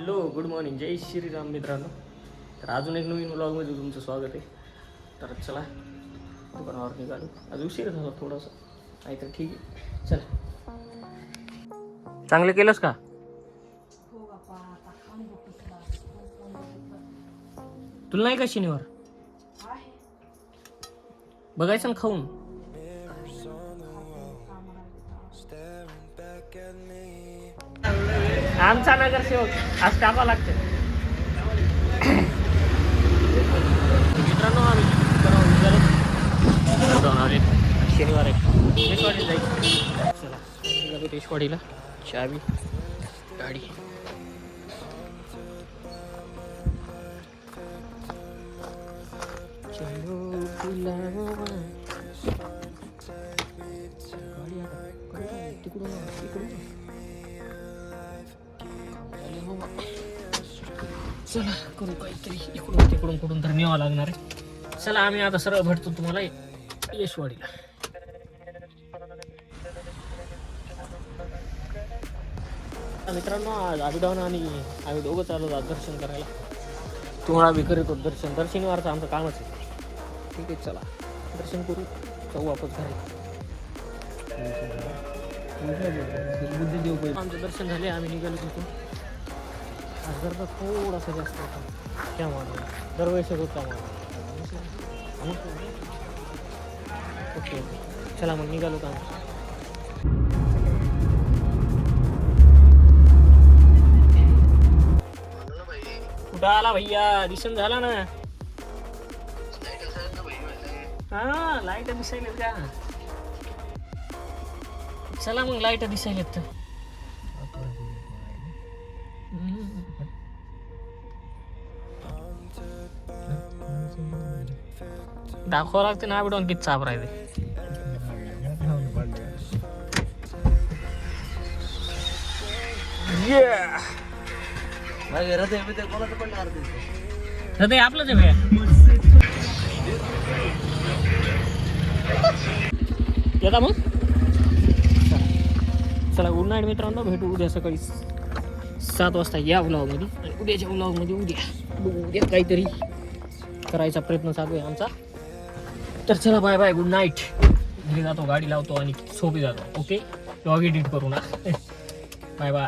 Hello good morning, जय श्रीराम मित्रांनो. तर अजून एक नवीन व्लॉगमध्ये तुमचं स्वागत आहे. तर चला दुकानावर निघालो. आज उशीर झाला थोडासा, नाही तर ठीक आहे. चला, चांगलं केलंस का? तुला नाही का शनिवार बघायचं ना खाऊन? आमचा नगरसेवक आज टाका लागते. मित्रांनो आम्ही आले शनिवार आहे, टेशवाडीला जायचं. चला निघालो टेशवाडीला. चावी गाडी चलो तिकडून चला करू काहीतरी. इकडून तिकडून कुठून तर न्यावं लागणार आहे. चला आम्ही आता सरळ भेटतो तुम्हाला यशवाडीला. मित्रांनो आज अभिदान आणि आम्ही दोघं चालू आहोत दर्शन करायला. तुम्हाला बी करीत होत दर्शन. दर शनिवारचं आमचं कामच आहे. ठीक आहे, चला दर्शन करू, जाऊ वापस घरी. आमचं दर्शन झाले, आम्ही निघालो तिथून. आज गरबा थोडासा जास्त होता त्यामुळे, दरवेळेस होता ओके. चला मग निघालो का? कुठं आला भैया? दिसन झाला ना. हा लाईट दिसायलेत का? चला मग लाईट दिसायलेत तर दाखवा लागते ना. बिडून किती चाप राहते. हृदय आपलंच आहे भैया. येता मग. चला गुड नाईट मित्रांनो, भेटू उद्या सकाळी 7 वाजता या व्लॉगमध्ये. आणि उद्याच्या व्लॉगमध्ये उद्या काहीतरी करायचा प्रयत्न चालू आहे आमचा. तर चला बाय बाय, गुड नाईट. घरी जातो, गाडी लावतो आणि सोबी जातो. ओके, व्लॉग एडिट करू ना. Bye bye.